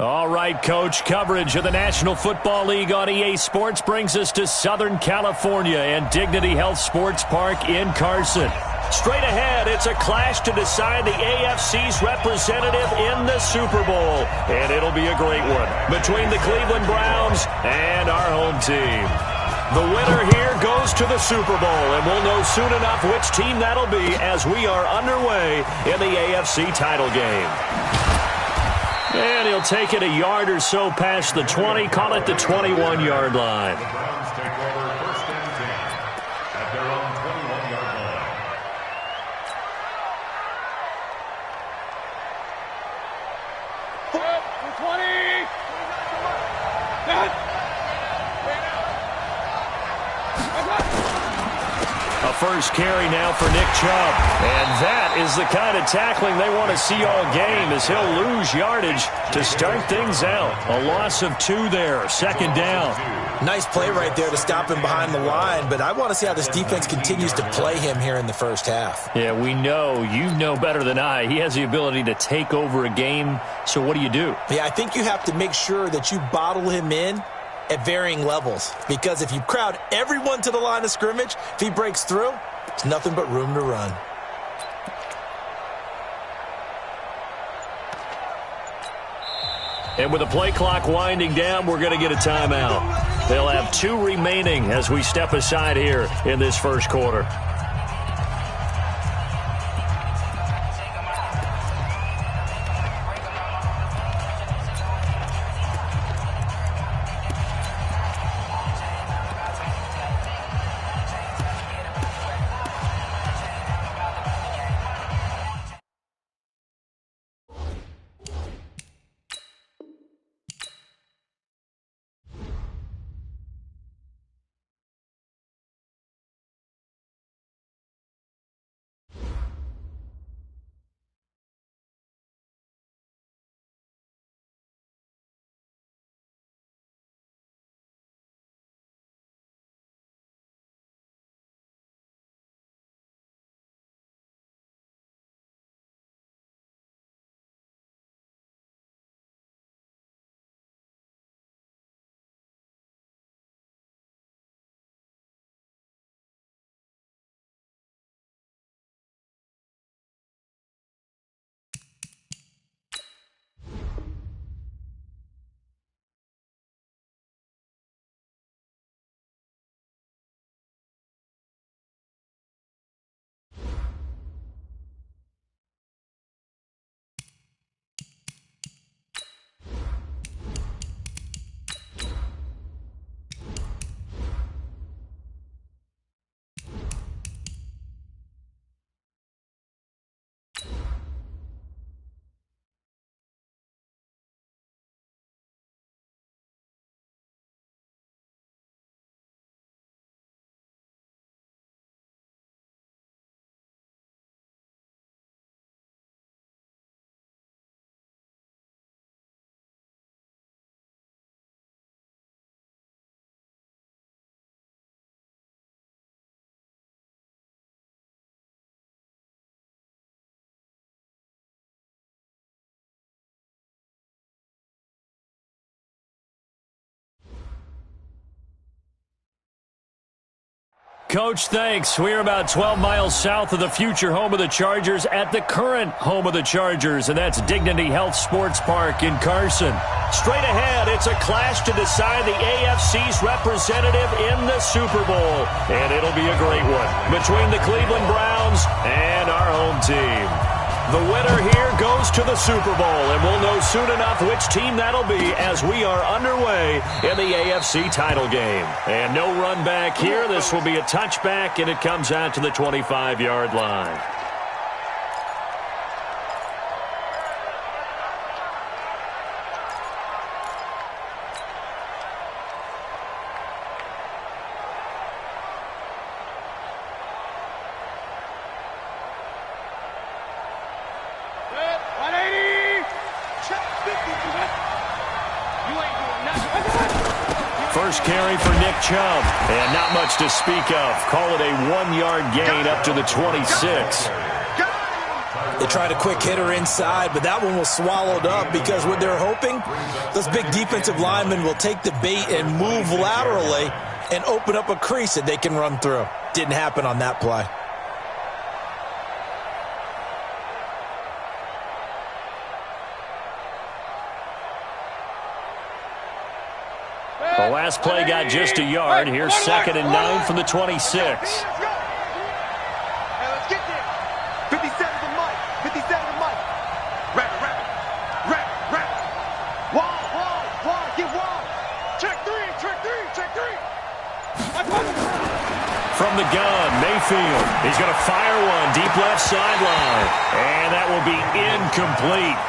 All right, Coach, coverage of the National Football League on EA Sports brings us to Southern California and Dignity Health Sports Park in Carson. Straight ahead, it's a clash to decide the AFC's representative in the Super Bowl. And it'll be a great one between the Cleveland Browns and our home team. The winner here goes to the Super Bowl, and we'll know soon enough which team that'll be as we are underway in the AFC title game. And he'll take it a yard or so past the 20, call it the 21-yard line. The Browns take over first and 10 at their own 21-yard line. A first carry now for Nick Chubb. And that is the kind of tackling they want to see all game as he'll lose yardage to start things out. A loss of 2 there, second down. Nice play right there to stop him behind the line, but I want to see how this defense continues to play him here in the first half. Yeah, we know, you know better than I, he has the ability to take over a game, so what do you do? Yeah, I think you have to make sure that you bottle him in at varying levels, because if you crowd everyone to the line of scrimmage, if he breaks through, it's nothing but room to run. And with the play clock winding down, we're going to get a timeout. They'll have 2 remaining as we step aside here in this first quarter. Coach, thanks. We're about 12 miles south of the future home of the Chargers at the current home of the Chargers, and that's Dignity Health Sports Park in Carson. Straight ahead, it's a clash to decide the AFC's representative in the Super Bowl, and it'll be a great one between the Cleveland Browns and our home team. The winner here goes to the Super Bowl, and we'll know soon enough which team that'll be as we are underway in the AFC title game. And no run back here. This will be a touchback, and it comes out to the 25-yard line. First carry for Nick Chubb, and not much to speak of. Call it a 1-yard gain up to the 26. They tried a quick hitter inside, but that one was swallowed up because what they're hoping, those big defensive linemen will take the bait and move laterally and open up a crease that they can run through. Didn't happen on that play. The last play got just a yard. Here's 2nd and 9 from the 26. From the gun, Mayfield. He's going to fire one deep left sideline. And that will be incomplete.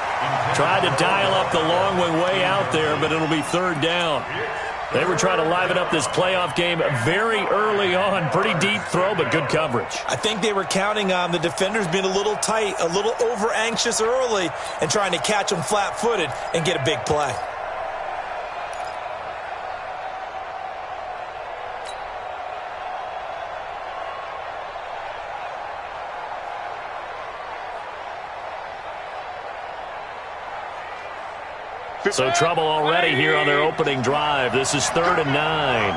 Tried to dial up the long one way out there, but it'll be 3rd down. They were trying to liven up this playoff game very early on. Pretty deep throw, but good coverage. I think they were counting on the defenders being a little tight, a little over-anxious early, and trying to catch them flat-footed and get a big play. So trouble already here on their opening drive. This is 3rd and 9.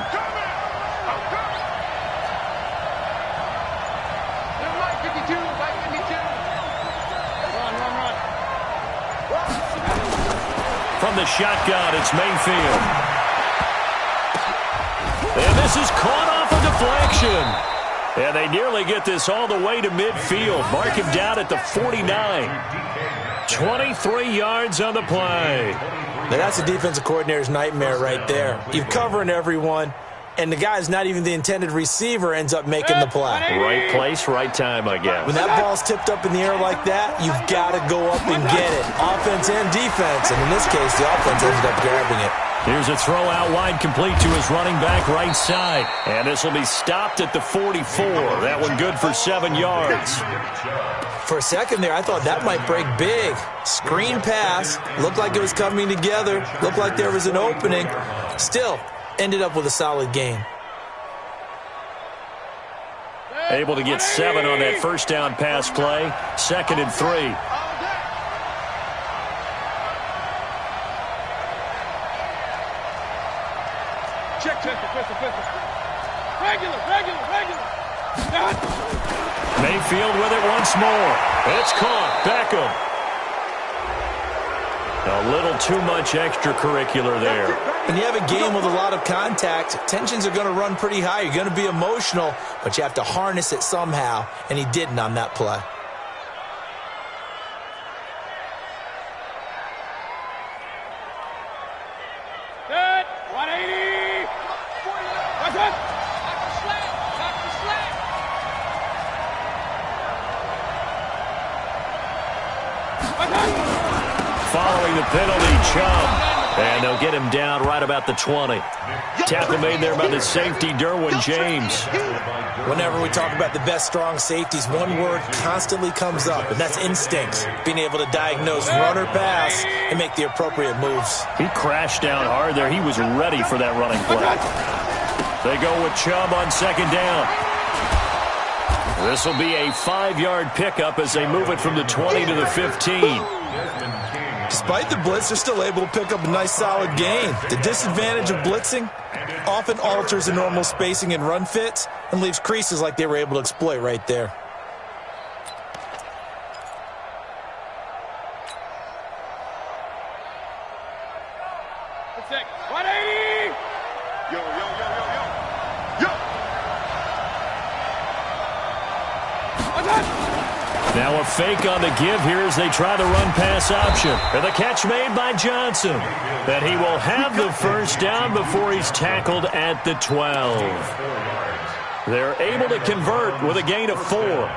From the shotgun, it's Mayfield. And this is caught off a deflection. And they nearly get this all the way to midfield. Mark him down at the 49. 23 yards on the play. Now that's a defensive coordinator's nightmare right there. You're covering everyone, and the guy's not even the intended receiver ends up making the play. Right place, right time, I guess. When that ball's tipped up in the air like that, you've got to go up and get it. Offense and defense, and in this case, the offense ended up grabbing it. Here's a throw out wide complete to his running back right side. And this will be stopped at the 44. That one good for 7 yards. For a second there, I thought that might break big. Screen pass. Looked like it was coming together. Looked like there was an opening. Still, ended up with a solid gain. Able to get 7 on that first down pass play. 2nd and 3. Mayfield with it once more. It's caught. Beckham. A little too much extracurricular there. When you have a game with a lot of contact, tensions are going to run pretty high. You're going to be emotional, but you have to harness it somehow, and he didn't on that play. Good. 180. That's it. Following the penalty, Chubb. And they'll get him down right about the 20. Tackle made there by the safety, Derwin James. Whenever we talk about the best strong safeties, one word constantly comes up, and that's instincts. Being able to diagnose run or pass and make the appropriate moves. He crashed down hard there. He was ready for that running play. They go with Chubb on 2nd down. This will be a 5-yard pickup as they move it from the 20 to the 15. Despite the blitz, they're still able to pick up a nice solid gain. The disadvantage of blitzing often alters the normal spacing and run fits and leaves creases like they were able to exploit right there. That's it. 180. Yo. Now a fake on the give here as they try the run-pass option. And the catch made by Johnson. That he will have the first down before he's tackled at the 12. They're able to convert with a gain of 4.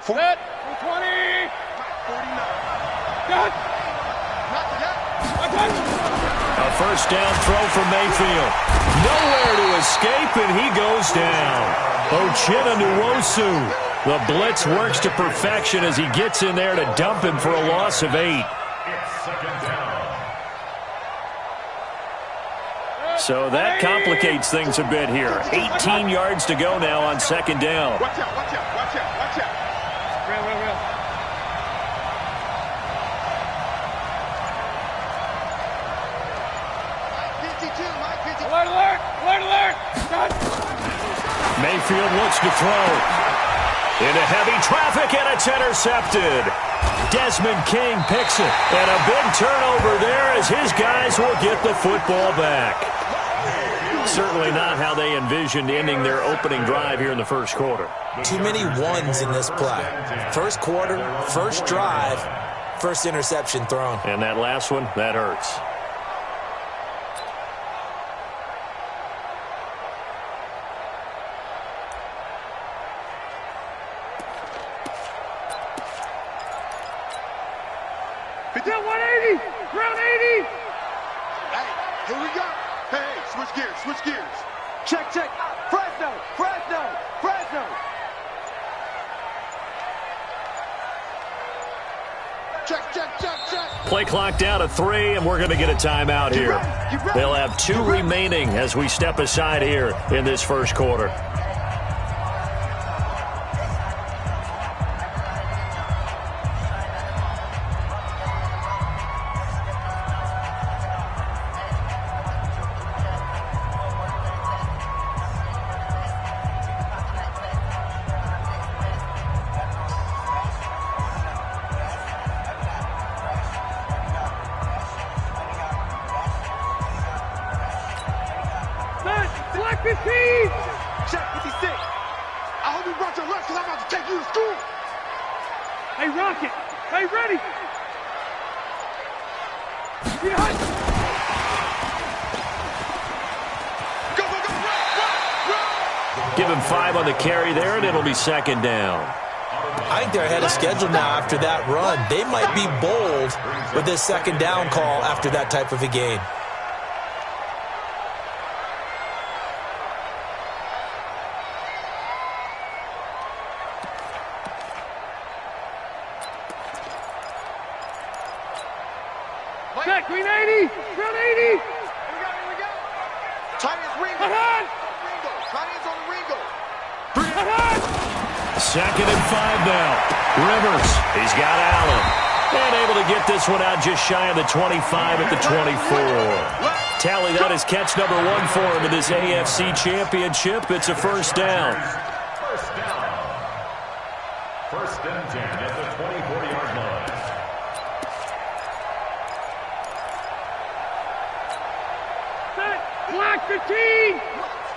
Set. 20. 49. A first down throw for Mayfield. Nowhere to escape, and he goes down. Ochena Nwosu. The blitz works to perfection as he gets in there to dump him for a loss of 8. So that complicates things a bit here. 18 yards to go now on second down. Watch out, watch out, watch out, watch out. Real. 52, Alert! Mayfield looks to throw. Into heavy traffic, and it's intercepted. Desmond King picks it. And a big turnover there as his guys will get the football back. Certainly not how they envisioned ending their opening drive here in the first quarter. Too many ones in this play. First quarter, first drive, first interception thrown. And that last one, that hurts. Down 180! Ground 80! Hey, here we go! Hey, switch gears! Check! Fresno! Check! Play clock down to 3, and we're going to get a timeout here. They'll have 2 remaining as we step aside here in this first quarter. Black 15! Check 56. I hope you brought your lunch because I'm about to take you to school. Hey, Rocket. Hey, ready. Go. Give him 5 on the carry there, and it'll be second down. I think they're ahead of schedule now after that run. They might be bold with this second down call after that type of a game. Check, green 80! Ground 80! Here we go! Tight ends Ringo! Tight ends on the Ringo! Second and 5 now. Rivers, he's got Allen. And able to get this one out just shy of the 25 at the 24. Tally, that is catch number 1 for him in this AFC Championship. It's a first down. First and 10 at the 24-yard line. Black 15!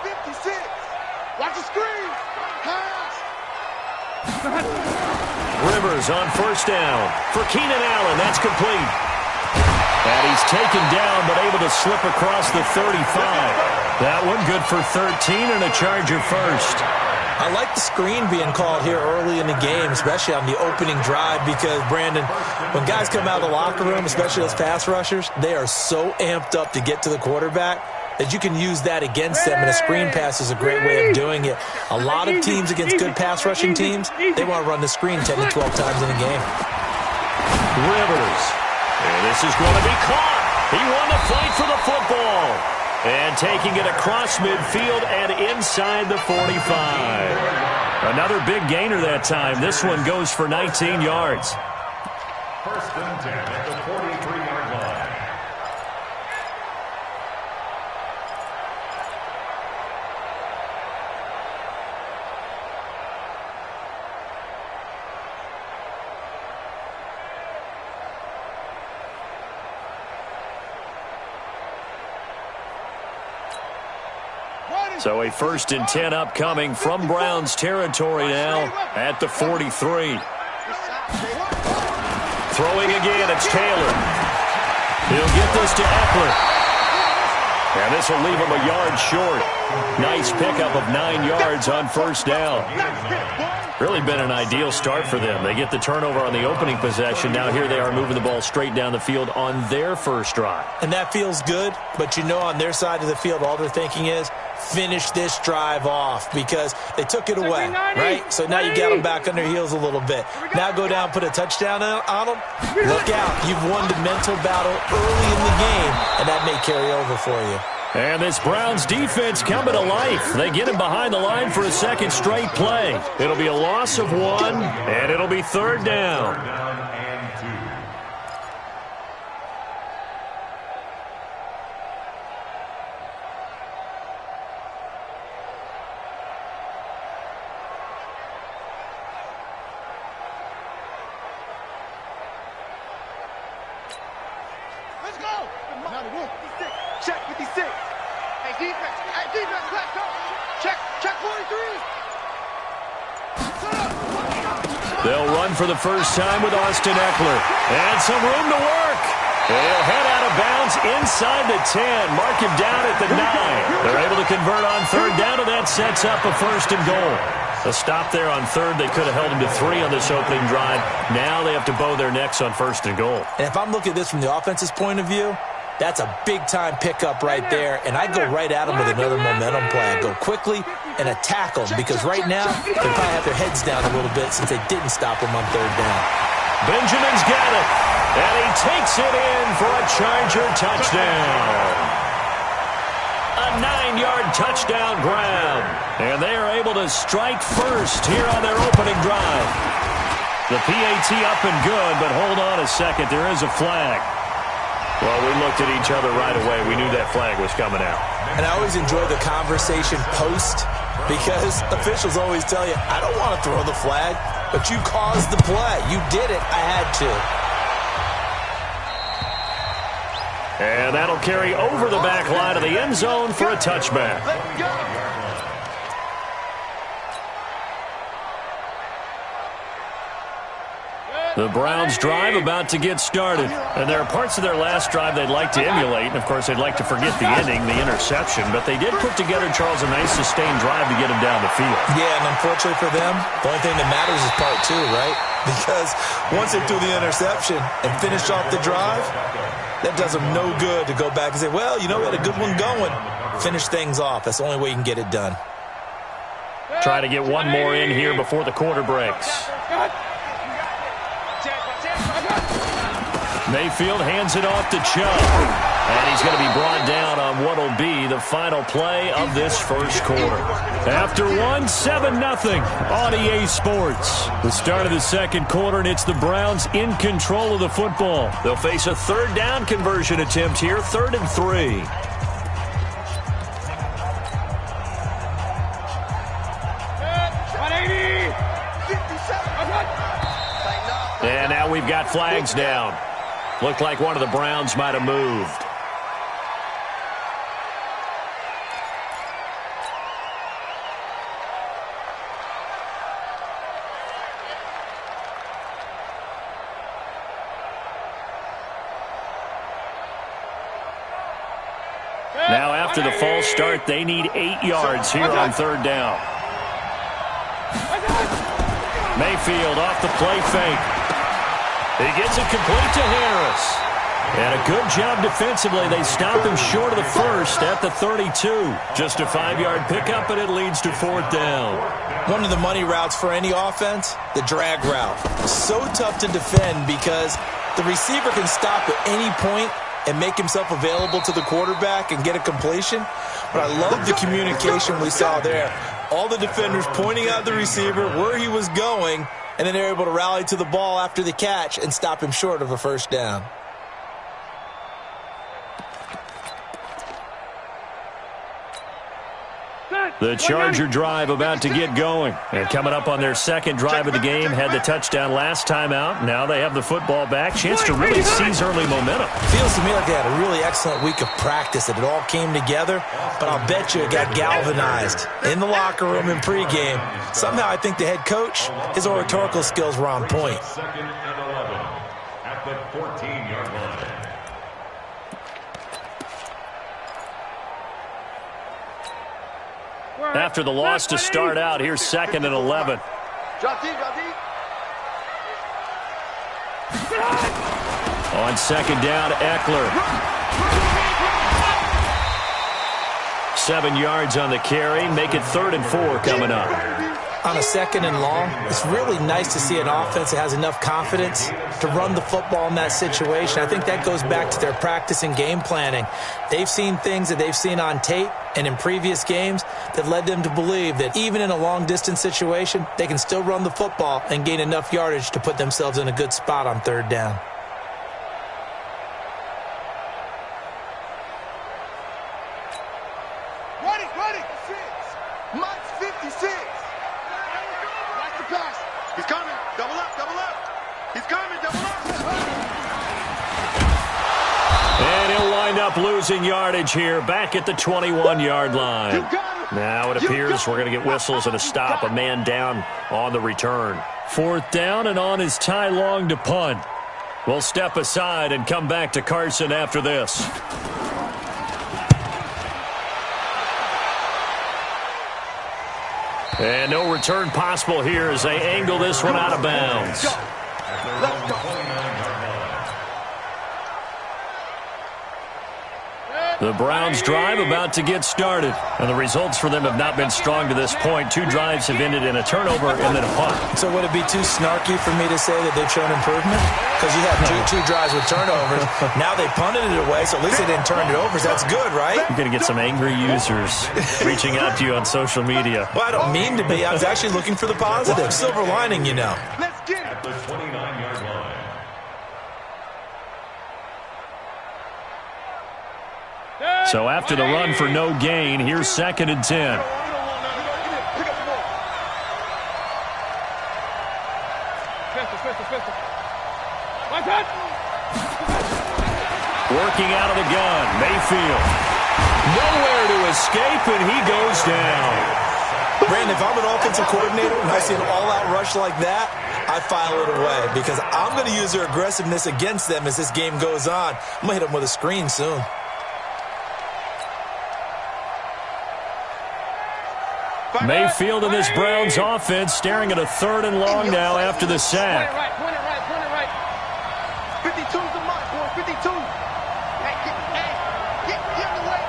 56! Watch the screen! Pass! Rivers on first down for Keenan Allen. That's complete. And he's taken down but able to slip across the 35. That one good for 13 and a Charger first. I like the screen being called here early in the game, especially on the opening drive, because, Brandon, when guys come out of the locker room, especially those pass rushers, they are so amped up to get to the quarterback that you can use that against them, and a screen pass is a great way of doing it. A lot of teams against good pass rushing teams, they want to run the screen 10 to 12 times in a game. Rivers. And this is going to be caught. He won the fight for the football. And taking it across midfield and inside the 45. Another big gainer that time. This one goes for 19 yards. First and 10 at the 43-yard line. So a first and 10 upcoming from Browns territory now at the 43. Throwing again, it's Taylor. He'll get this to Eckler. And this will leave him a yard short. Nice pickup of 9 yards on first down. Really been an ideal start for them. They get the turnover on the opening possession. Now here they are moving the ball straight down the field on their first drive. And that feels good, but you know on their side of the field, all they're thinking is, finish this drive off, because they took it away, right? So now you got them back on their heels a little bit. Now go down, put a touchdown on them. Look out. You've won the mental battle early in the game, and that may carry over for you. And this Browns defense coming to life. They get him behind the line for a second straight play. It'll be a loss of 1, and it'll be 3rd down. Check 56. Hey, defense, let's go. Check 43. They'll run for the first time with Austin Eckler. And some room to work. They'll head out of bounds inside the 10. Mark him down at the 9. They're able to convert on 3rd down, and that sets up a 1st and goal. A stop there on 3rd. They could have held him to 3 on this opening drive. Now they have to bow their necks on 1st and goal. And if I'm looking at this from the offense's point of view, that's a big-time pickup right there, and I go right at them with another momentum play. I go quickly and attack them, because right now they probably have their heads down a little bit since they didn't stop them on 3rd down. Benjamin's got it, and he takes it in for a Charger touchdown. A 9-yard touchdown grab, and they are able to strike first here on their opening drive. The PAT up and good, but hold on a second. There is a flag. Well, we looked at each other right away. We knew that flag was coming out. And I always enjoy the conversation post, because officials always tell you, I don't want to throw the flag, but you caused the play. You did it. I had to. And that'll carry over the back line of the end zone for a touchback. Let's go. The Browns drive about to get started. And there are parts of their last drive they'd like to emulate. And, of course, they'd like to forget the ending, the interception. But they did put together, Charles, a nice sustained drive to get them down the field. Yeah, and unfortunately for them, the only thing that matters is part 2, right? Because once they threw the interception and finished off the drive, that does them no good to go back and say, well, you know, we had a good one going. Finish things off. That's the only way you can get it done. Try to get one more in here before the quarter breaks. Mayfield hands it off to Chubb. And he's going to be brought down on what will be the final play of this first quarter. After 1, 7-0 on EA Sports. The start of the second quarter, and it's the Browns in control of the football. They'll face a 3rd down conversion attempt here, 3rd and 3. And now we've got flags down. Looked like one of the Browns might have moved. Now after the false start, they need 8 yards here on 3rd down. Mayfield off the play fake. He gets it complete to Harris. And a good job defensively. They stop him short of the first at the 32. Just a 5-yard pickup, and it leads to 4th down. One of the money routes for any offense, the drag route. So tough to defend because the receiver can stop at any point and make himself available to the quarterback and get a completion. But I love the communication we saw there. All the defenders pointing out the receiver, where he was going, and then they're able to rally to the ball after the catch and stop him short of a 1st down. The Charger drive about to get going. And coming up on their second drive of the game, had the touchdown last time out. Now they have the football back. Chance to really seize early momentum. Feels to me like they had a really excellent week of practice, that it all came together. But I'll bet you it got galvanized in the locker room in pregame. Somehow I think the head coach, his oratorical skills were on point. 2nd and 11 at the 14-yard line. After the loss to start out, here's 2nd and 11. Drop deep, drop deep. On 2nd down, Eckler. 7 yards on the carry. Make it 3rd and 4 coming up. on a 2nd and long, it's really nice to see an offense that has enough confidence to run the football in that situation. I think that goes back to their practice and game planning. They've seen things that they've seen on tape and in previous games that led them to believe that even in a long-distance situation, they can still run the football and gain enough yardage to put themselves in a good spot on 3rd down. Ready. 6. Mike's 56. Watch the pass. He's coming. Double up. He's coming. Double up. And he'll wind up losing yardage here back at the 21-yard line. Now it appears we're going to get whistles and a stop, a man down on the return. 4th down and on is Ty Long to punt. We'll step aside and come back to Carson after this. And no return possible here as they angle this one out of bounds. Let's go. The Browns drive about to get started. And the results for them have not been strong to this point. 2 drives have ended in a turnover and then a punt. So would it be too snarky for me to say that they've shown improvement? Because you had two drives with turnovers. Now they punted it away, so at least they didn't turn it over. So that's good, right? You're going to get some angry users reaching out to you on social media. Well, I don't mean to be. I was actually looking for the positive. Silver lining, you know. Let's get it. At the 29-yard line. So after the run for no gain, here's 2nd and 10. Working out of the gun, Mayfield. Nowhere to escape, and he goes down. Brandon, if I'm an offensive coordinator and I see an all-out rush like that, I file it away because I'm going to use their aggressiveness against them as this game goes on. I'm going to hit them with a screen soon. Mayfield and this Browns offense staring at a 3rd and long now after the sack. Point it right. 52's the mark, boy. 52. Hey, get the way.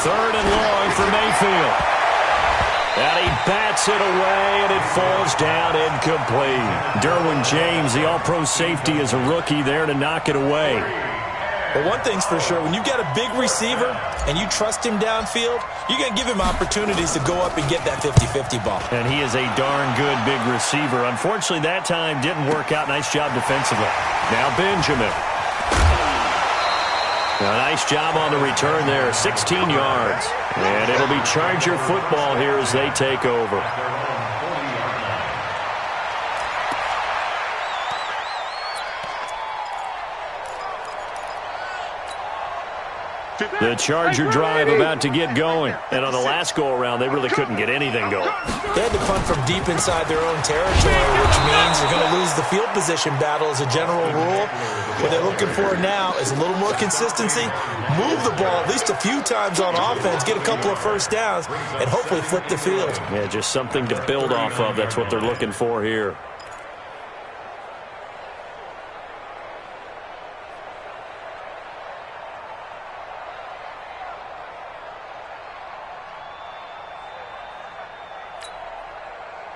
3rd and long for Mayfield. And he bats it away, and it falls down incomplete. Derwin James, the all-pro safety, is a rookie there to knock it away. But one thing's for sure, when you got a big receiver and you trust him downfield, you're going to give him opportunities to go up and get that 50-50 ball. And he is a darn good big receiver. Unfortunately, that time didn't work out. Nice job defensively. Now Benjamin. A nice job on the return there, 16 yards. And it'll be Charger football here as they take over. The Charger drive about to get going. And on the last go-around, they really couldn't get anything going. They had to punt from deep inside their own territory, which means they're going to lose the field position battle as a general rule. What they're looking for now is a little more consistency, move the ball at least a few times on offense, get a couple of first downs, and hopefully flip the field. Yeah, just something to build off of. That's what they're looking for here.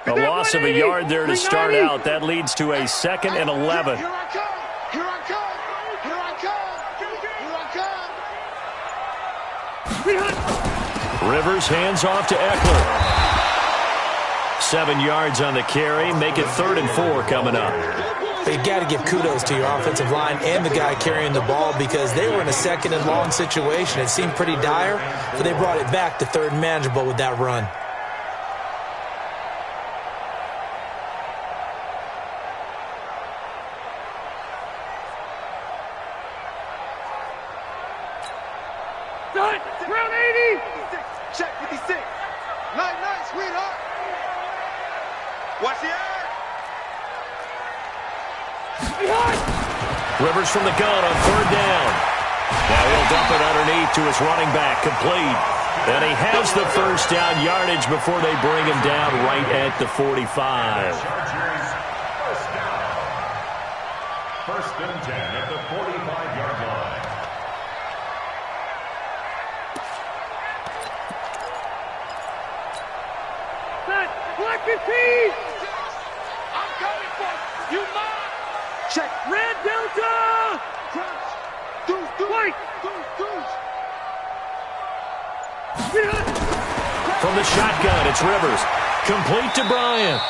A loss of a yard there to start out. That leads to a 2nd and 11. Here I come. Rivers hands off to Eckler. 7 yards on the carry. Make it 3rd and 4 coming up. But you got to give kudos to your offensive line and the guy carrying the ball because they were in a 2nd and long situation. It seemed pretty dire, but they brought it back to 3rd and manageable with that run. Round 80. Check 56. Nice, sweetheart. Watch the eye. Rivers from the gun on 3rd down. Now he'll dump it underneath to his running back, complete. And he has the first down yardage before they bring him down right at the 45. First and 10 at the 45-yard line. Black 15. I'm coming for you. Mine. Check. Red Delta. Cross. Deuce. White. Deuce. From the shotgun, it's Rivers. Complete to Bryant.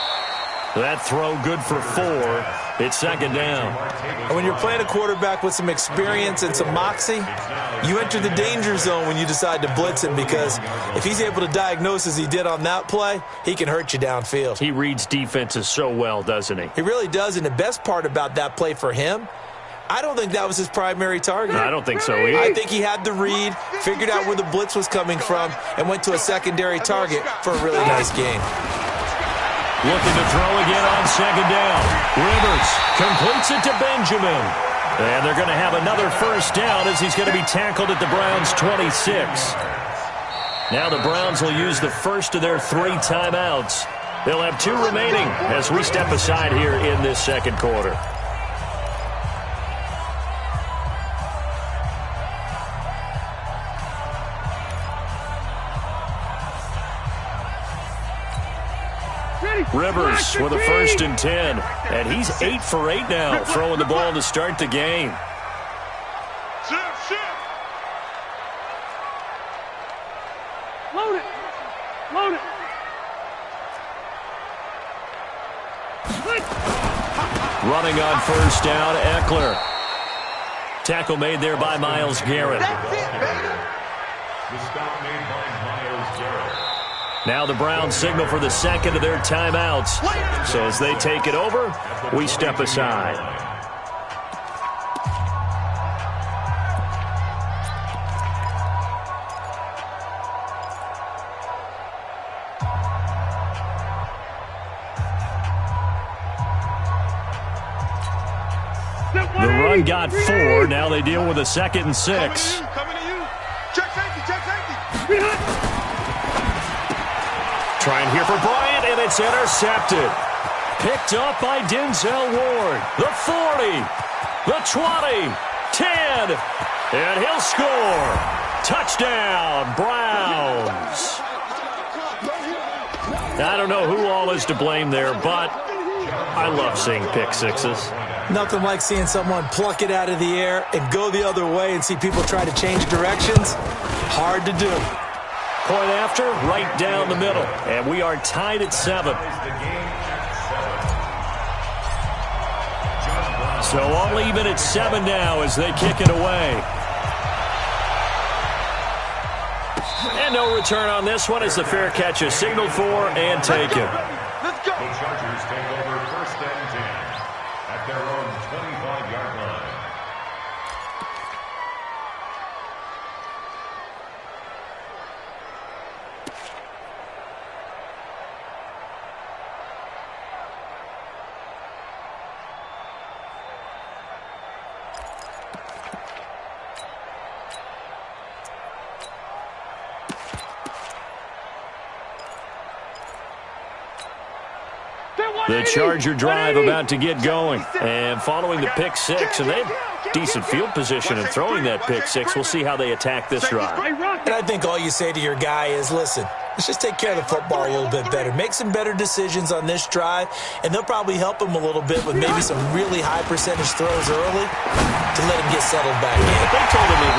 That throw good for 4. It's second down. And when you're playing a quarterback with some experience and some moxie, you enter the danger zone when you decide to blitz him, because if he's able to diagnose as he did on that play, he can hurt you downfield. He reads defenses so well, doesn't he? He really does, and the best part about that play for him, I don't think that was his primary target. I don't think so either. I think he had the read, figured out where the blitz was coming from, and went to a secondary target for a really nice game. Looking to throw again on second down. Rivers completes it to Benjamin. And they're going to have another first down as he's going to be tackled at the Browns' 26. Now the Browns will use the first of their 3 timeouts. They'll have 2 remaining as we step aside here in this second quarter. Rivers with a 1st and 10. And he's 8 for 8 now, throwing the ball to start the game. Load it. Running on first down, Eckler. Tackle made there by Myles Garrett. The stop made by Myles Garrett. Now the Browns signal for the second of their timeouts. So as they take it over, we step aside. The run got 4. Now they deal with a 2nd and 6. Coming to you. Check safety. Trying here for Bryant, and it's intercepted. Picked up by Denzel Ward. The 40, the 20, 10, and he'll score. Touchdown, Browns. I don't know who all is to blame there, but I love seeing pick sixes. Nothing like seeing someone pluck it out of the air and go the other way and see people try to change directions. Hard to do. Point after, right down the middle. And we are tied at 7. So all even at 7 now as they kick it away. And no return on this one as the fair catch is signaled for and taken. Let's go. The Chargers take over 1st and 10 at their own 25-yard line. The Charger drive about to get going. And following the pick six, and they have decent field position in throwing that pick six. We'll see how they attack this drive. And I think all you say to your guy is, listen, let's just take care of the football a little bit better. Make some better decisions on this drive, and they'll probably help him a little bit with maybe some really high percentage throws early to let him get settled back in. But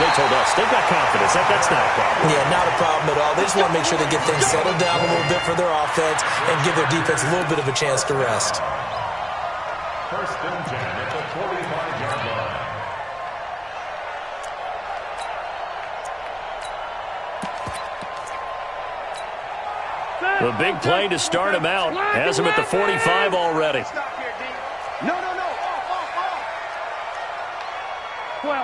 they told us they've got confidence. That's not a problem. Yeah, not a problem at all. They just want to make sure they get things settled down a little bit for their offense and give their defense a little bit of a chance to rest. 1st and 10 at the 45-yard line. The big play to start him out has him at the 45 already. No. 12.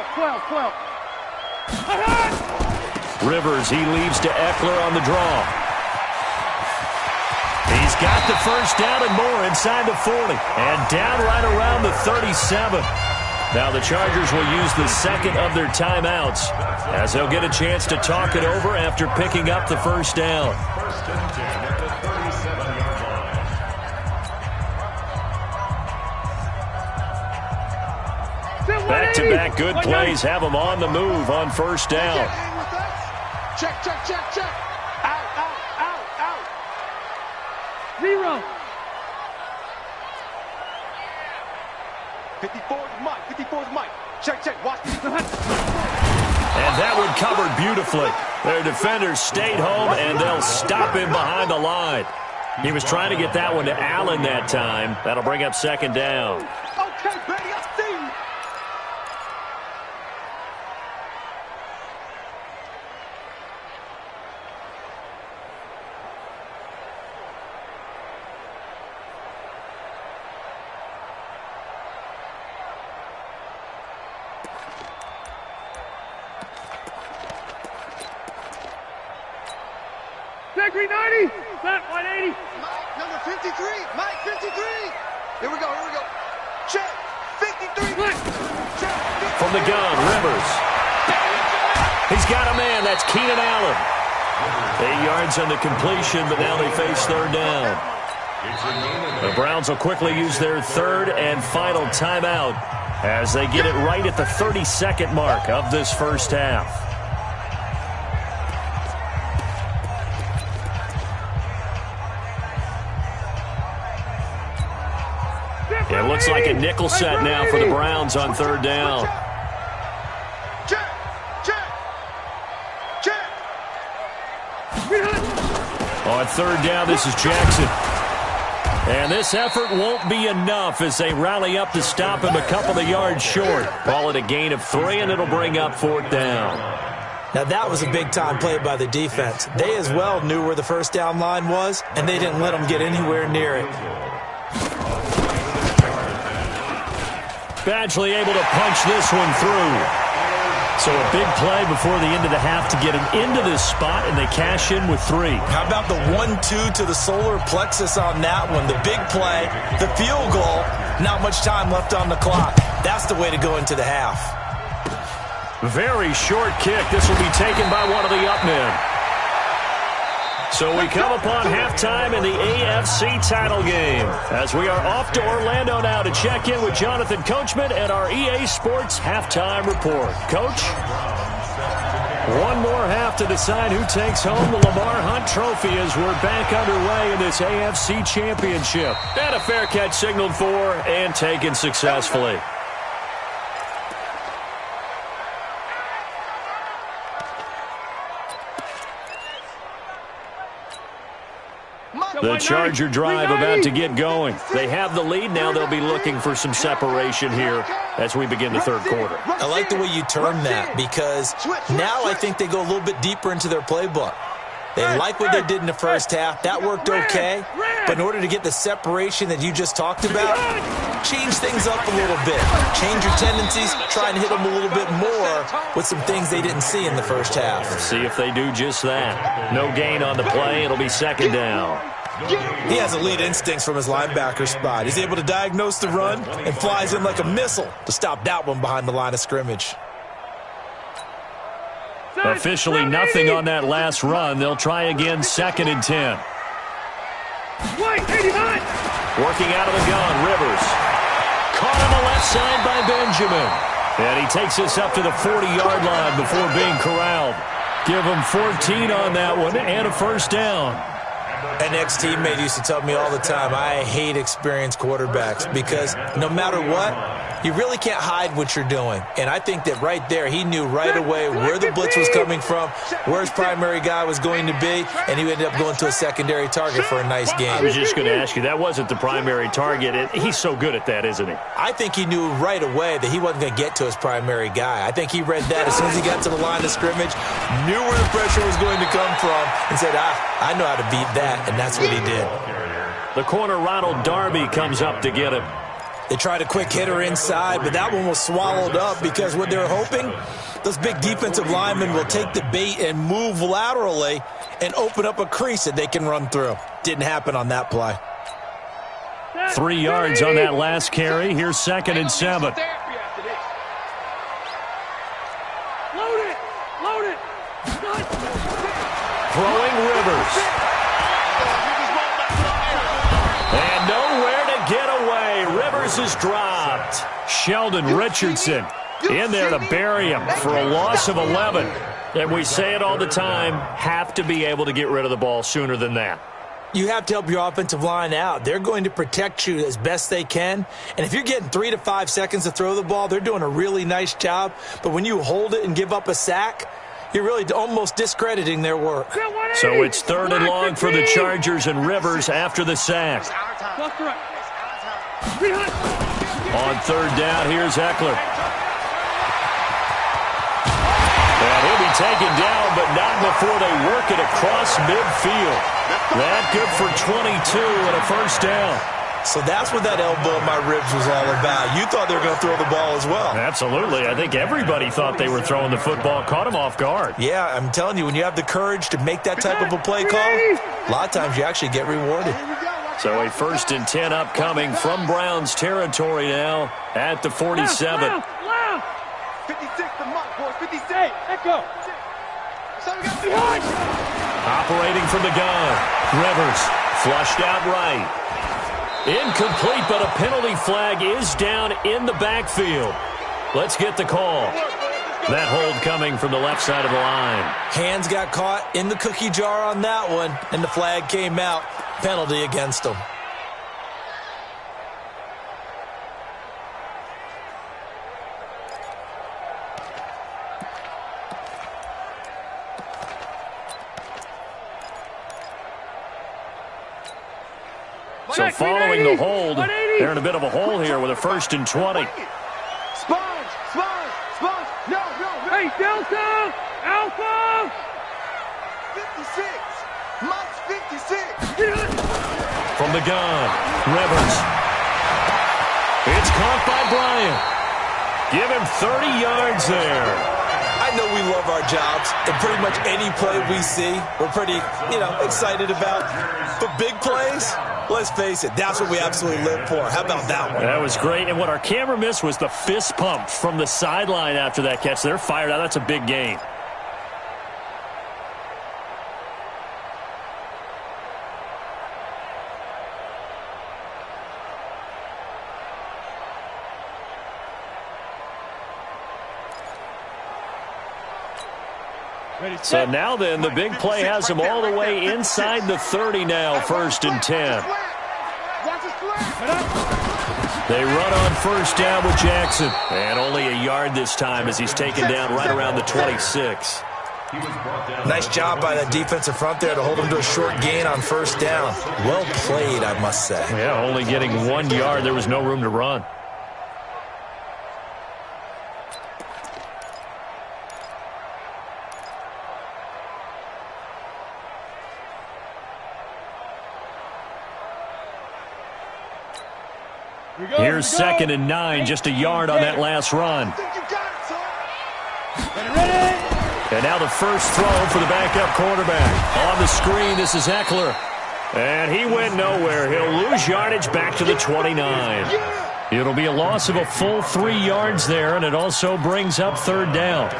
Rivers, he leaves to Eckler on the draw. He's got the first down and more inside the 40. And down right around the 37. Now the Chargers will use the second of their timeouts as they'll get a chance to talk it over after picking up the first down. 1st and 10 at the 37-yard line. Back-to-back good plays have them on the move on first down. Check. Out. 0. 54 is Mike. 54 is Mike. Check, check. Watch. And that one covered beautifully. Their defenders stayed home, and they'll stop him behind the line. He was trying to get that one to Allen that time. That'll bring up second down. Okay, baby, I see you. Gregory 90. Back 180. Mike, number 53. Mike, 53. Here we go, here we go. Check. 53. Check. From the gun, Rivers. He's got a man. That's Keenan Allen. 8 yards on the completion, but now they face third down. The Browns will quickly use their third and final timeout as they get it right at the 32nd mark of this first half. It looks like a nickel set now for the Browns on third down. Check. Check. Check. On third down, this is Jackson. And this effort won't be enough as they rally up to stop him a couple of yards short. Call it a gain of 3, and it'll bring up fourth down. Now, that was a big-time play by the defense. They as well knew where the first down line was, and they didn't let them get anywhere near it. Badgley able to punch this one through. So a big play before the end of the half to get him into this spot, and they cash in with 3. How about the 1-2 to the solar plexus on that one? The big play, the field goal, not much time left on the clock. That's the way to go into the half. Very short kick. This will be taken by one of the up men. So we come upon halftime in the AFC title game as we are off to Orlando now to check in with Jonathan Coachman and our EA Sports halftime report. Coach? One more half to decide who takes home the Lamar Hunt Trophy as we're back underway in this AFC Championship. And a fair catch signaled for and taken successfully. The Charger drive about to get going. They have the lead. Now they'll be looking for some separation here as we begin the third quarter. I like the way you term that because now I think they go a little bit deeper into their playbook. They like what they did in the first half. That worked okay. But in order to get the separation that you just talked about, change things up a little bit. Change your tendencies. Try and hit them a little bit more with some things they didn't see in the first half. See if they do just that. No gain on the play. It'll be second down. He has elite instincts from his linebacker spot. He's able to diagnose the run and flies in like a missile to stop that one behind the line of scrimmage. Officially nothing on that last run. They'll try again, 2nd and 10. Working out of the gun, Rivers. Caught on the left side by Benjamin. And he takes us up to the 40-yard line before being corralled. Give him 14 on that one and a first down. An ex-teammate used to tell me all the time, I hate experienced quarterbacks because no matter what, you really can't hide what you're doing. And I think that right there, he knew right away where the blitz was coming from, where his primary guy was going to be, and he ended up going to a secondary target for a nice game. I was just going to ask you, that wasn't the primary target. He's so good at that, isn't he? I think he knew right away that he wasn't going to get to his primary guy. I think he read that as soon as he got to the line of scrimmage, knew where the pressure was going to come from, and said, I know how to beat that, and that's what he did. The corner, Ronald Darby, comes up to get him. They tried a quick hitter inside, but that one was swallowed up because what they're hoping, those big defensive linemen will take the bait and move laterally and open up a crease that they can run through. Didn't happen on that play. 3 yards on that last carry. Here's 2nd and 7. Load it. Throwing Rivers. And nowhere to get away. Rivers is dropped. Sheldon Richardson in there to bury him for a loss of 11. And we say it all the time, have to be able to get rid of the ball sooner than that. You have to help your offensive line out. They're going to protect you as best they can. And if you're getting 3 to 5 seconds to throw the ball, they're doing a really nice job. But when you hold it and give up a sack, you're really almost discrediting their work. So it's 3rd and long for the Chargers, and Rivers after the sack. On 3rd down, here's Eckler. And he'll be taken down, but not before they work it across midfield. That good for 22 and a 1st down. So that's what that elbow in my ribs was all about. You thought they were going to throw the ball as well. Absolutely. I think everybody thought they were throwing the football, caught him off guard. Yeah, I'm telling you, when you have the courage to make that type of a play call, a lot of times you actually get rewarded. So a 1st and 10 upcoming from Browns territory now at the 47. 56 the mark, boys. 56. Echo. Operating from the gun. Rivers flushed out right. Incomplete, but a penalty flag is down in the backfield. Let's get the call. That hold coming from the left side of the line. Hands got caught in the cookie jar on that one, and the flag came out. Penalty against them. So following the hold, they're in a bit of a hole here with a 1st and 20. Sponge. No. Hey, Delta! Alpha! 56. Monk's 56. From the gun, Rivers. It's caught by Bryant. Give him 30 yards there. I know we love our jobs, and pretty much any play we see, we're pretty, excited about. But big plays, let's face it, that's what we absolutely live for. How about that one? That was great. And what our camera missed was the fist pump from the sideline after that catch. They're fired out. That's a big gain. So now then, the big play has them all the way inside the 30 now, 1st and 10. They run on 1st down with Jackson. And only a yard this time as he's taken down right around the 26. Nice job by that defensive front there to hold him to a short gain on 1st down. Well played, I must say. Yeah, only getting 1 yard. There was no room to run. Here's 2nd and 9, just a yard on that last run. And now the first throw for the backup quarterback. On the screen, this is Eckler. And he went nowhere. He'll lose yardage back to the 29. It'll be a loss of a full 3 yards there, and it also brings up 3rd down.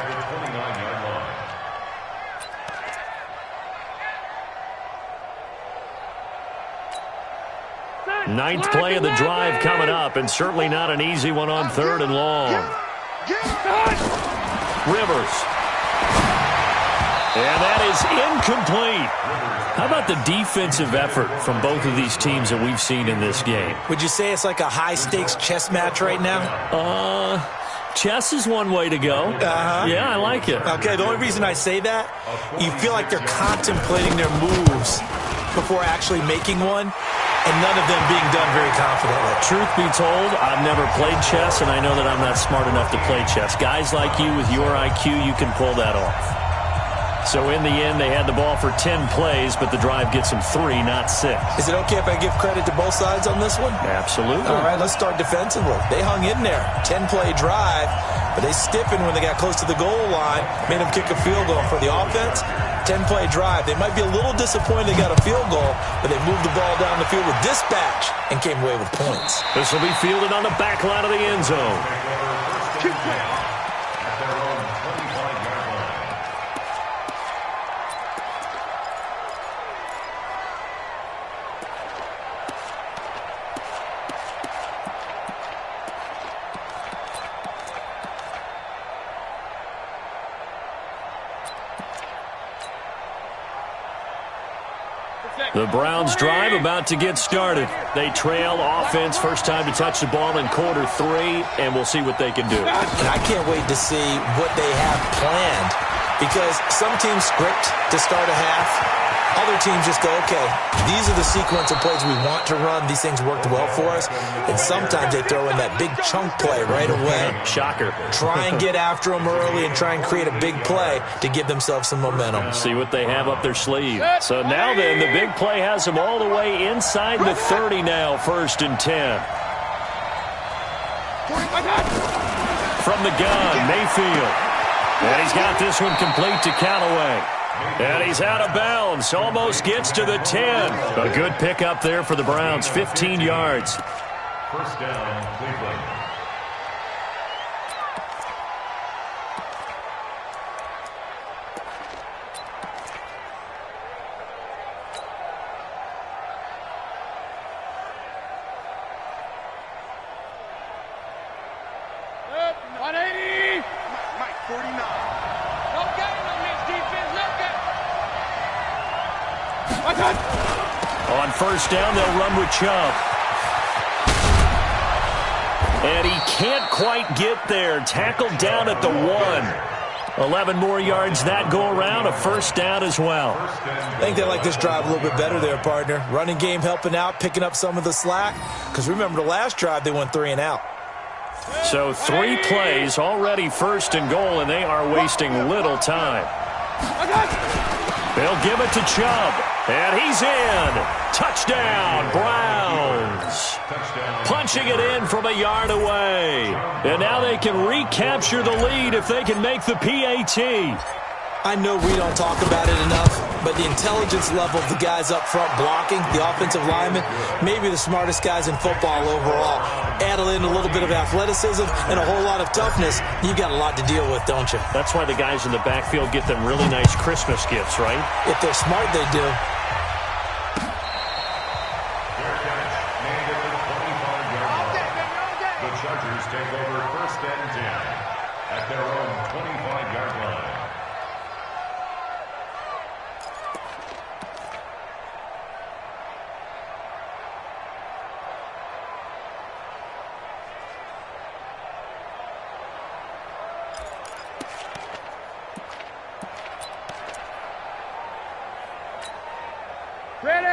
Ninth play of the drive coming up, and certainly not an easy one on 3rd and long. Rivers. And that is incomplete. How about the defensive effort from both of these teams that we've seen in this game? Would you say it's like a high-stakes chess match right now? Chess is one way to go. Yeah, I like it. Okay, the only reason I say that, you feel like they're contemplating their moves before actually making one, and none of them being done very confidently. Truth be told, I've never played chess, and I know that I'm not smart enough to play chess. Guys like you with your IQ, you can pull that off. So in the end, they had the ball for 10 plays, but the drive gets them 3, not 6. Is it okay if I give credit to both sides on this one? Absolutely. All right, let's start defensively. They hung in there. 10-play drive, but they stiffened when they got close to the goal line, made them kick a field goal. For the offense, 10-play drive. They might be a little disappointed they got a field goal, but they moved the ball down the field with dispatch and came away with points. This will be fielded on the back line of the end zone. The Browns drive about to get started. They trail offense, first time to touch the ball in quarter 3, and we'll see what they can do. And I can't wait to see what they have planned, because some teams script to start a half. Other teams just go, okay, these are the sequence of plays we want to run. These things worked well for us. And sometimes they throw in that big chunk play right away. Shocker. Try and get after them early and try and create a big play to give themselves some momentum. See what they have up their sleeve. So now then, the big play has them all the way inside the 30 now, 1st and 10. From the gun, Mayfield. And he's got this one complete to Callaway. And he's out of bounds. Almost gets to the 10. A good pickup there for the Browns. 15 yards. First down, Cleveland. On first down, they'll run with Chubb. And he can't quite get there. Tackled down at the 1. 11 more yards that go around. A first down as well. I think they like this drive a little bit better there, partner. Running game helping out, picking up some of the slack. Because remember, the last drive, they went 3 and out. So 3 plays, already 1st and goal, and they are wasting little time. They'll give it to Chubb. And he's in. Touchdown, Browns. Punching it in from a yard away. And now they can recapture the lead if they can make the PAT. I know we don't talk about it enough, but the intelligence level of the guys up front blocking, the offensive linemen, maybe the smartest guys in football overall. Add in a little bit of athleticism and a whole lot of toughness, you got a lot to deal with, don't you? That's why the guys in the backfield get them really nice Christmas gifts, right? If they're smart, they do. The Chargers take over 1st and 10 at their own 25-yard line.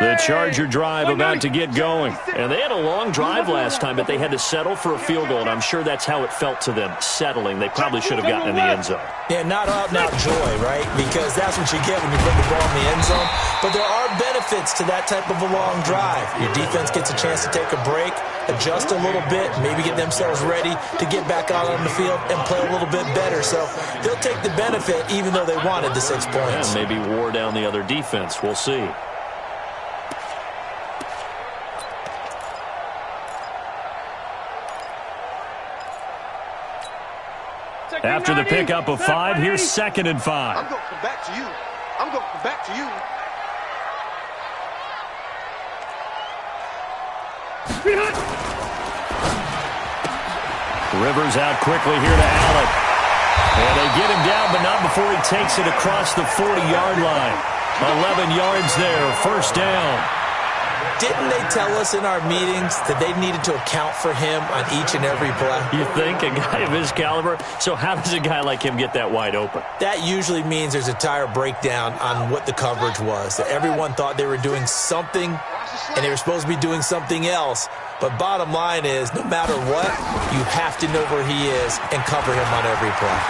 The Charger drive about to get going. And they had a long drive last time, but they had to settle for a field goal, and I'm sure that's how it felt to them, settling. They probably should have gotten in the end zone. Yeah, not out-and-out joy, right? Because that's what you get when you put the ball in the end zone. But there are benefits to that type of a long drive. Your defense gets a chance to take a break, adjust a little bit, maybe get themselves ready to get back out on the field and play a little bit better. So they'll take the benefit even though they wanted the 6 points. And maybe wore down the other defense. We'll see. After the pickup of 5, here's 2nd and 5. I'm going to come back to you. I'm going to come back to you. Rivers out quickly here to Allen. And they get him down, but not before he takes it across the 40-yard line. 11 yards there, 1st down. Didn't they tell us in our meetings that they needed to account for him on each and every play? You think? A guy of his caliber? So how does a guy like him get that wide open? That usually means there's a tire breakdown on what the coverage was. That everyone thought they were doing something, and they were supposed to be doing something else. But bottom line is, no matter what, you have to know where he is and cover him on every play.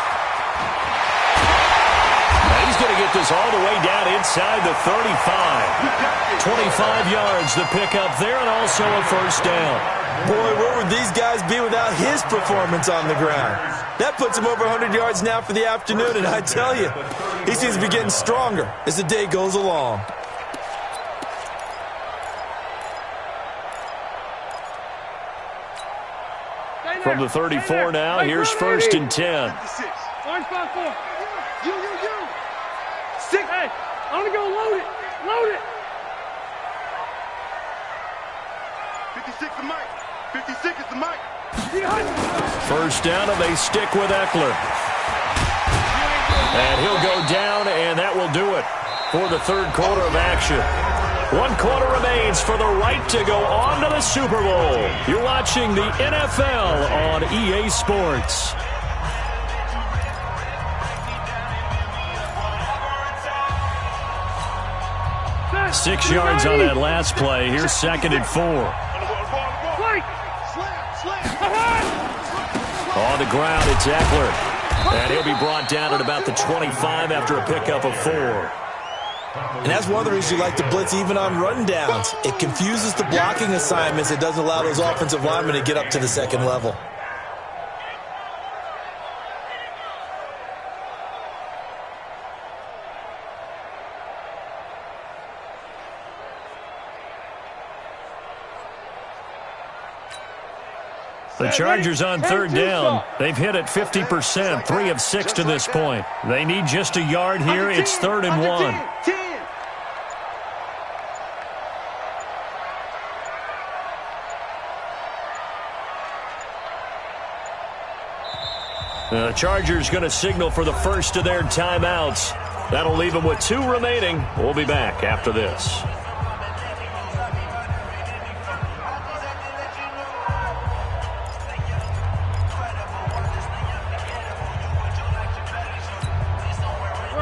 He's going to get this all the way down inside the 35. 25 yards, the pickup there, and also a 1st down. Boy, where would these guys be without his performance on the ground? That puts him over 100 yards now for the afternoon, and I tell you, he seems to be getting stronger as the day goes along. From the 34 now, here's 1st and 10. Orange 5-4. You. 6. Hey, I'm going to go load it. Load it. 56 is Mike. 56 is the Mike. 1st down, and they stick with Eckler. And he'll go down, and that will do it for the 3rd quarter of action. 1 quarter remains for the right to go on to the Super Bowl. You're watching the NFL on EA Sports. Six yards on that last play. Here's 2nd and 4. On the ground, it's Eckler. And he'll be brought down at about the 25 after a pickup of 4. And that's one of the reasons you like to blitz even on rundowns. It confuses the blocking assignments. It doesn't allow those offensive linemen to get up to the second level. The Chargers on 3rd down. They've hit it 50%, 3 of 6 to this point. They need just a yard here. It's 3rd and 1. The Chargers going to signal for the first of their timeouts. That'll leave them with 2 remaining. We'll be back after this.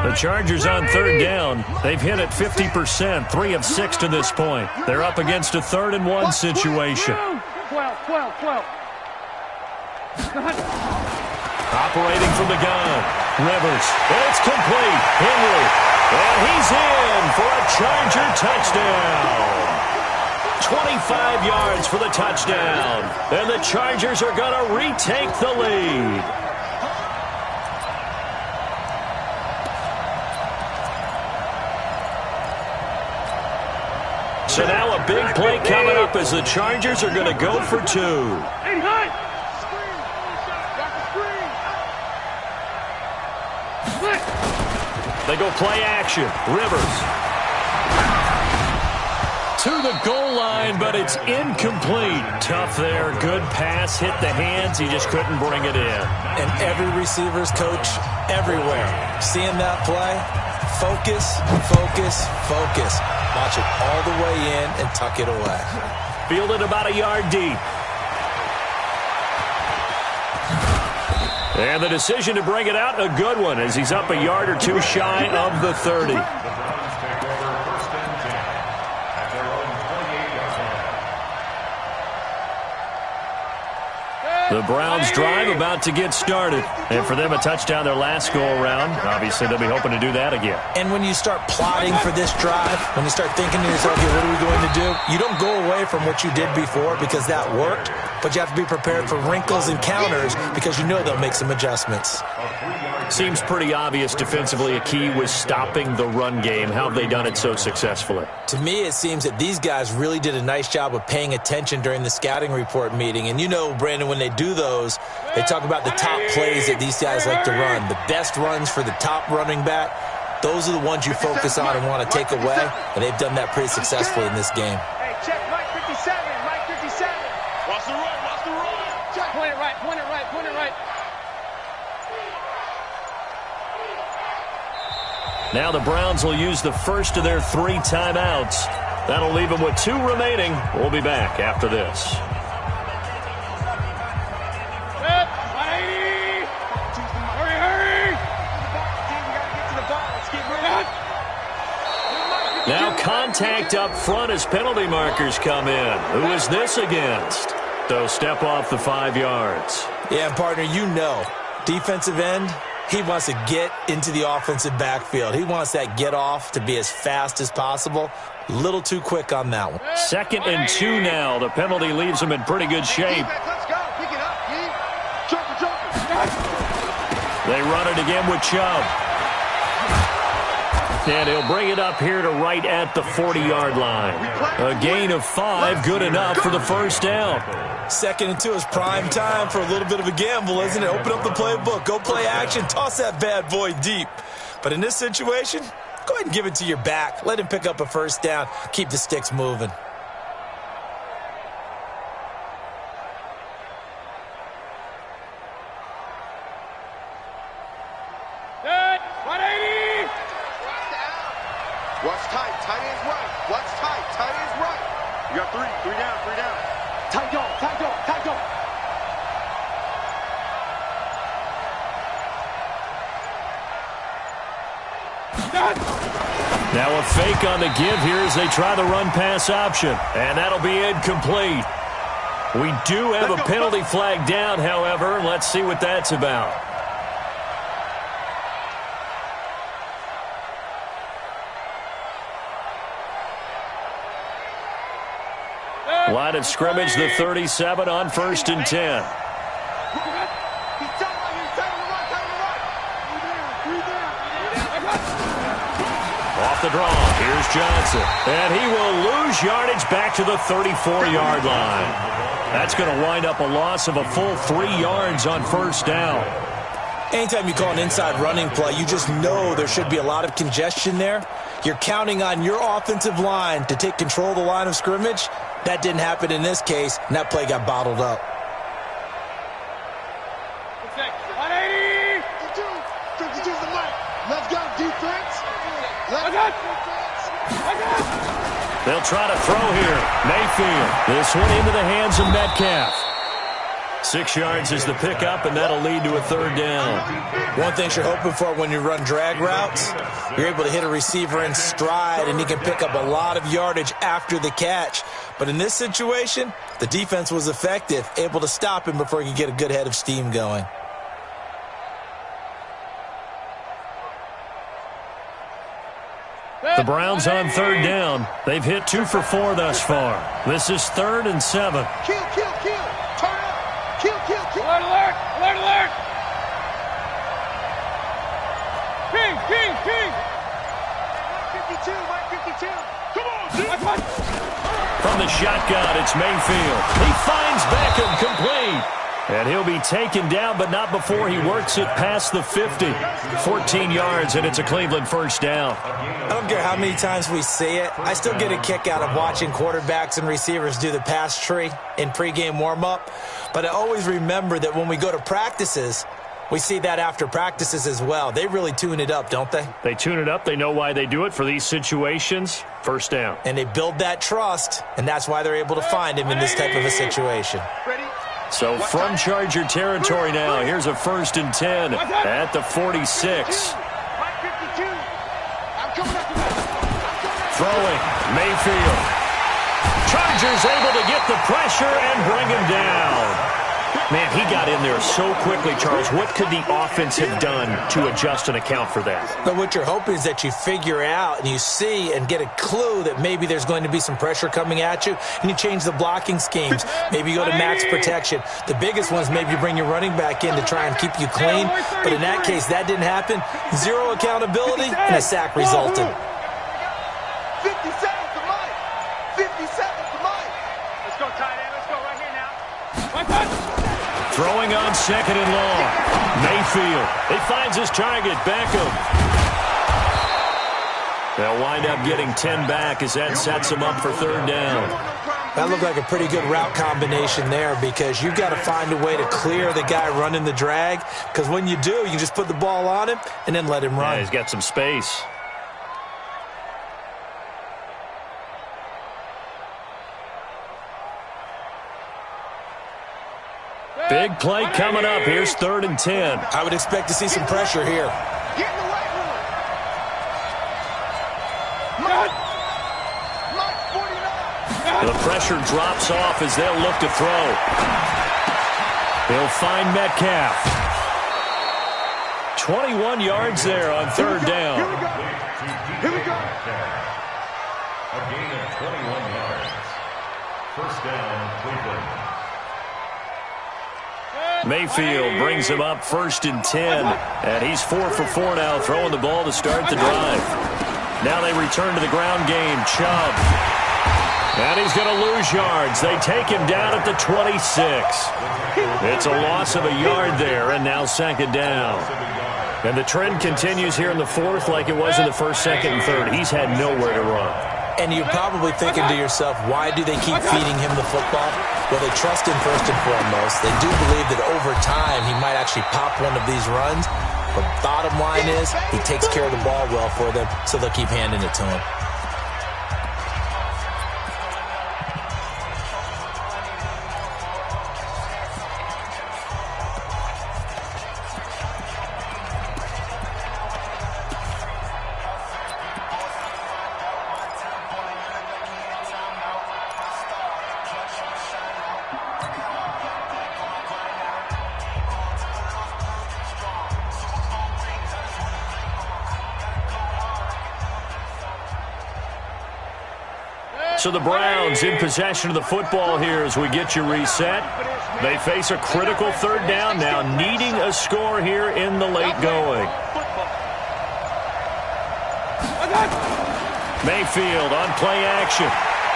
The Chargers on 3rd down. They've hit it 50%, 3 of 6 to this point. They're up against a 3rd and 1 situation. 12. Operating from the gun. Rivers. It's complete. Henry. And he's in for a Charger touchdown. 25 yards for the touchdown. And the Chargers are going to retake the lead. So now a big play coming up as the Chargers are going to go for 2. They go play action. Rivers. To the goal line, but it's incomplete. Tough there. Good pass. Hit the hands. He just couldn't bring it in. And every receiver's coach everywhere. Seeing that play, focus. Watch it all the way in and tuck it away. Fielded about a yard deep. And the decision to bring it out, a good one, as he's up a yard or 2 shy of the 30. The Browns drive about to get started. And for them, a touchdown their last go-around. Obviously, they'll be hoping to do that again. And when you start plotting for this drive, when you start thinking to yourself, okay, what are we going to do? You don't go away from what you did before because that worked, but you have to be prepared for wrinkles and counters because you know they'll make some adjustments. Seems pretty obvious defensively a key was stopping the run game. How have they done it so successfully? To me, it seems that these guys really did a nice job of paying attention during the scouting report meeting. And you know, Brandon, when they do those, they talk about the top plays that these guys like to run. The best runs for the top running back, those are the ones you focus on and want to take away. And they've done that pretty successfully in this game. Hey, check Mike 57. Mike 57. Watch the run. Check. Point it right. Now the Browns will use the first of their 3 timeouts. That'll leave them with 2 remaining. We'll be back after this. Now contact up front as penalty markers come in. Who is this against? So step off the 5 yards. Yeah, partner, you know, defensive end, he wants to get into the offensive backfield. He wants that get off to be as fast as possible. A little too quick on that one. 2nd and 2 now. The penalty leaves him in pretty good shape. Let's go. Pick it up, Joker. They run it again with Chubb. And he'll bring it up here to right at the 40-yard line. A gain of 5, good enough for the first down. 2nd and 2 is prime time for a little bit of a gamble, isn't it? Open up the playbook, go play action, toss that bad boy deep. But in this situation, go ahead and give it to your back. Let him pick up a first down. Keep the sticks moving. What's tight? Tight ends right. What's tight? You got three. Three down. Three down. Tight dog. Tight dog. Tight dog. Now a fake on the give here as they try the run-pass option. And that'll be incomplete. We do have a penalty flag down, however. Let's see what that's about. Line of scrimmage, the 37 on 1st and 10. Off the draw, here's Johnson. And he will lose yardage back to the 34-yard line. That's going to wind up a loss of a full 3 yards on 1st down. Anytime you call an inside running play, you just know there should be a lot of congestion there. You're counting on your offensive line to take control of the line of scrimmage. That didn't happen in this case, and that play got bottled up. 52's the mark. Let's go, defense. Let's go, defense. They'll try to throw here. Mayfield. This one into the hands of Metcalf. 6 yards is the pickup, and that'll lead to a 3rd down. One thing you're hoping for when you run drag routes, you're able to hit a receiver in stride, and he can pick up a lot of yardage after the catch. But in this situation, the defense was effective, able to stop him before he could get a good head of steam going. The Browns on 3rd down. They've hit 2 for 4 thus far. This is 3rd and 7. Kill, kill, kill. Turn up. Kill, kill, kill. Alert, alert. Alert, alert. King, king, king. 52, 52. Come on, dude. From the shotgun, it's Mayfield. He finds Beckham complete. And he'll be taken down, but not before he works it past the 50. 14 yards, and it's a Cleveland 1st down. I don't care how many times we see it. I still get a kick out of watching quarterbacks and receivers do the pass tree in pregame warm-up. But I always remember that when we go to practices, we see that after practices as well. They really tune it up, don't they? They tune it up. They know why they do it for these situations. 1st down. And they build that trust, and that's why they're able to find him in this type of a situation. Ready? So from Charger territory now, here's a 1st and 10 at the 46. Throwing, Mayfield. Chargers able to get the pressure and bring him down. Man, he got in there so quickly, Charles. What could the offense have done to adjust and account for that? But what you're hoping is that you figure out and you see and get a clue that maybe there's going to be some pressure coming at you, and you change the blocking schemes. Maybe you go to max protection. The biggest ones, maybe you bring your running back in to try and keep you clean. But in that case, that didn't happen. 0 accountability, and a sack resulted. 50 seconds to Mike. 50 seconds to Mike. Let's go, tight end. Let's go right here now. Throwing on 2nd and long. Mayfield. He finds his target, Beckham. They'll wind up getting 10 back as that sets him up for 3rd down. That looked like a pretty good route combination there because you've got to find a way to clear the guy running the drag, because when you do, you just put the ball on him and then let him run. Yeah, he's got some space. Big play coming up. Here's 3rd and 10. I would expect to see some pressure here. Get in the right room. Mike. Mike, 49. The pressure drops off as they'll look to throw. They'll find Metcalf. 21 yards there on 3rd down. Here we go. Here we go. A gain of 21 yards. 1st down, Cleveland. Mayfield brings him up 1st and 10. And he's 4 for 4 now, throwing the ball to start the drive. Now they return to the ground game. Chubb. And he's going to lose yards. They take him down at the 26. It's a loss of a yard there, and now 2nd down. And the trend continues here in the 4th like it was in the 1st, 2nd, and 3rd. He's had nowhere to run. And you're probably thinking to yourself, why do they keep feeding him the football? Well, they trust him first and foremost. They do believe that over time he might actually pop one of these runs. But bottom line is he takes care of the ball well for them, so they'll keep handing it to him. So the Browns in possession of the football here as we get you reset. They face a critical third down now, needing a score here in the late going. Mayfield on play action.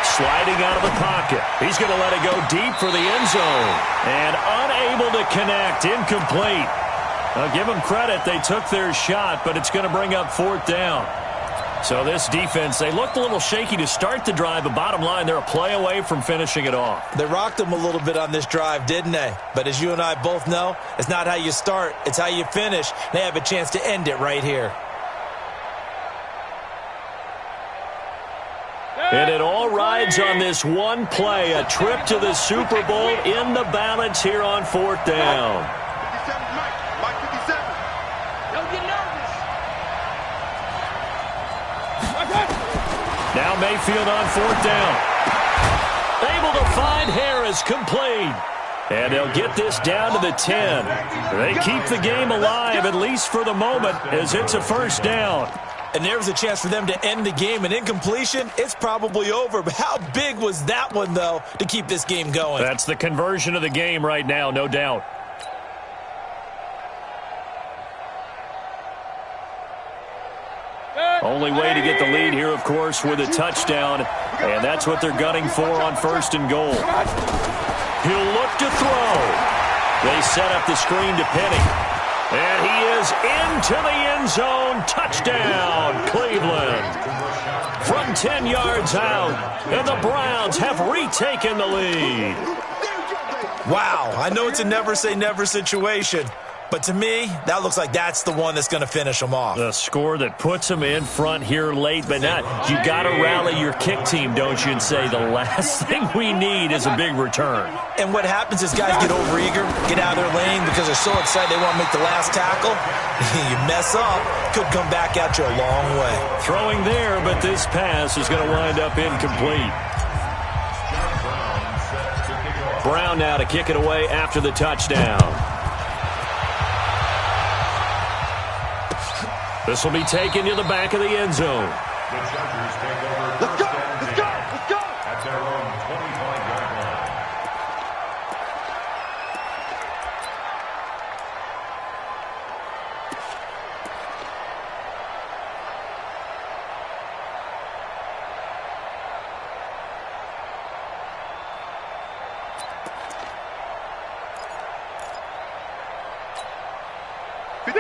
Sliding out of the pocket. He's going to let it go deep for the end zone. And unable to connect. Incomplete. I'll give them credit. They took their shot, but it's going to bring up fourth down. So this defense, they looked a little shaky to start the drive, but bottom line, they're a play away from finishing it off. They rocked them a little bit on this drive, didn't they? But as you and I both know, it's not how you start, it's how you finish. They have a chance to end it right here. And it all rides on this one play, a trip to the Super Bowl in the balance here on fourth down. 57, Mike 57. Don't get nervous. Now Mayfield on fourth down. Able to find Harris, complete. And they'll get this down to the 10. They keep the game alive, at least for the moment, as it's a first down. And there's a chance for them to end the game. An incompletion, it's probably over. But how big was that one, though, to keep this game going? That's the conversion of the game right now, no doubt. Only way to get the lead here, of course, with a touchdown. And that's what they're gunning for on first and goal. He'll look to throw. They set up the screen to Penny. And he is into the end zone. Touchdown, Cleveland. From 10 yards out, and the Browns have retaken the lead. Wow, I know it's a never-say-never situation. But to me, that looks like that's the one that's going to finish them off. The score that puts them in front here late, but not. You got to rally your kick team, don't you, and say the last thing we need is a big return. And what happens is guys get overeager, get out of their lane because they're so excited they want to make the last tackle. You mess up, could come back at you a long way. Throwing there, but this pass is going to wind up incomplete. Brown now to kick it away after the touchdown. This will be taken to the back of the end zone. The Chargers take over Let's go, first and let's 10 go, let's go. at their own 25-yard line.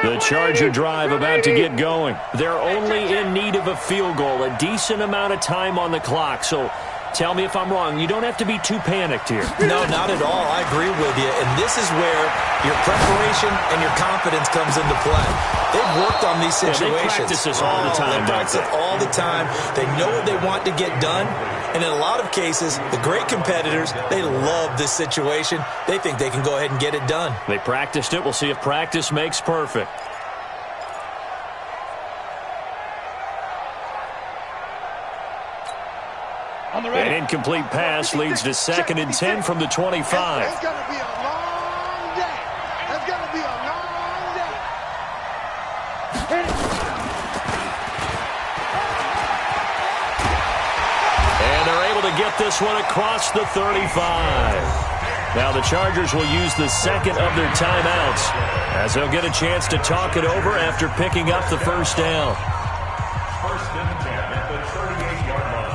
The Charger drive about to get going. They're only in need of a field goal, a decent amount of time on the clock. So tell me if I'm wrong. You don't have to be too panicked here. No, not at all. I agree with you. And this is where your preparation and your confidence comes into play. They've worked on these situations. Yeah, they practice this all the time. They practice it all the time. They know what they want to get done. And in a lot of cases, the great competitors, they love this situation. They think they can go ahead and get it done. They practiced it. We'll see if practice makes perfect. An incomplete pass leads to 2nd and 10 from the 25. It's going to be a long day. It's going to be a long day. And they're able to get this one across the 35. Now the Chargers will use the second of their timeouts as they'll get a chance to talk it over after picking up the first down. First and 10 at the 38-yard line.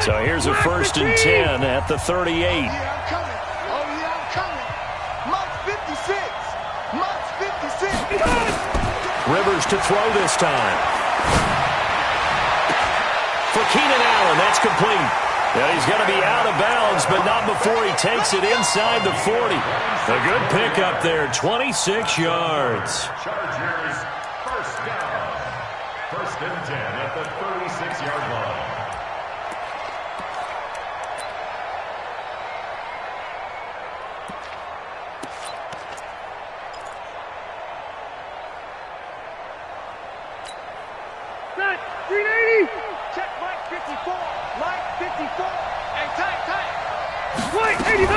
So here's a 1st and 10 at the 38. Yeah, I'm coming. Oh, yeah, I'm coming. Mark 56. Mark 56. Rivers to throw this time. For Keenan Allen, that's complete. Now he's going to be out of bounds, but not before he takes it inside the 40. A good pickup there, 26 yards. Chargers first down. First and 10 at the 36-yard line. 380. Check Mike 54. Mike 54. And tight. Right, 89.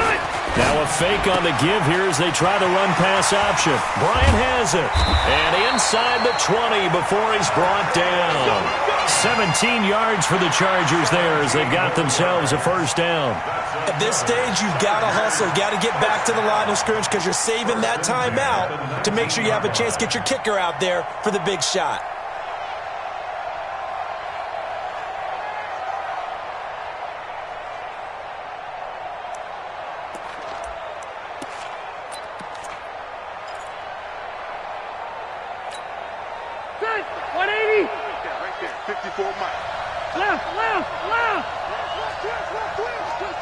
Now a fake on the give here as they try the run-pass option. Bryant has it. And inside the 20 before he's brought down. 17 yards for the Chargers there as they've got themselves a first down. At this stage, you've got to hustle. You've got to get back to the line of scrimmage because you're saving that timeout to make sure you have a chance to get your kicker out there for the big shot. Set. 180. Yeah, right there. 54 Mike. Left. Twist.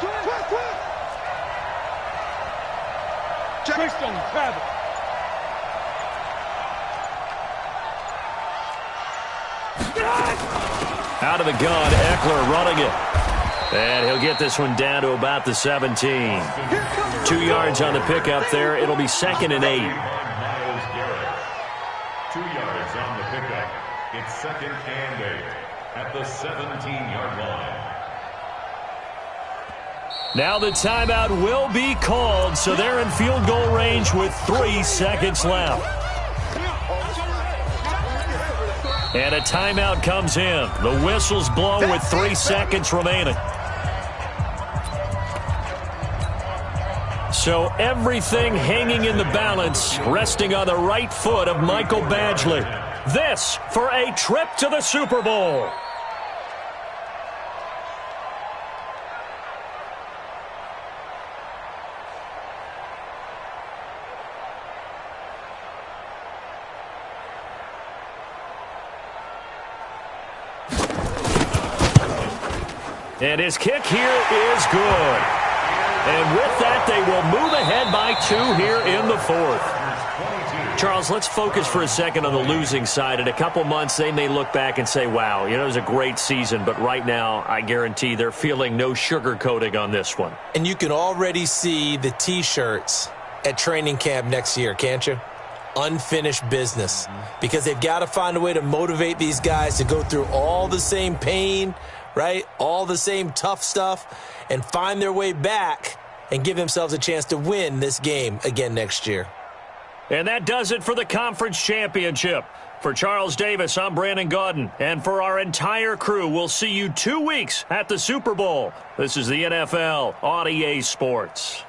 Check. Twist on travel. Out of the gun, Eckler running it. And he'll get this one down to about the 17. 2 yards on the pickup there. It'll be 2nd and 8. Miles Garrett. 2 yards on the pickup. It's 2nd and 8 at the 17-yard line. Now the timeout will be called, so they're in field goal range with 3 seconds left. And a timeout comes in. The whistle's blown with 3 seconds remaining. So everything hanging in the balance, resting on the right foot of Michael Badgley. This for a trip to the Super Bowl. And his kick here is good. And with that, they will move ahead by 2 here in the 4th. Charles, let's focus for a second on the losing side. In a couple months, they may look back and say, wow, it was a great season. But right now, I guarantee they're feeling no sugarcoating on this one. And you can already see the T-shirts at training camp next year, can't you? Unfinished business. Because they've got to find a way to motivate these guys to go through all the same pain, right? All the same tough stuff, and find their way back and give themselves a chance to win this game again next year. And that does it for the conference championship. For Charles Davis, I'm Brandon Gaudin. And for our entire crew, we'll see you 2 weeks at the Super Bowl. This is the NFL on EA Sports.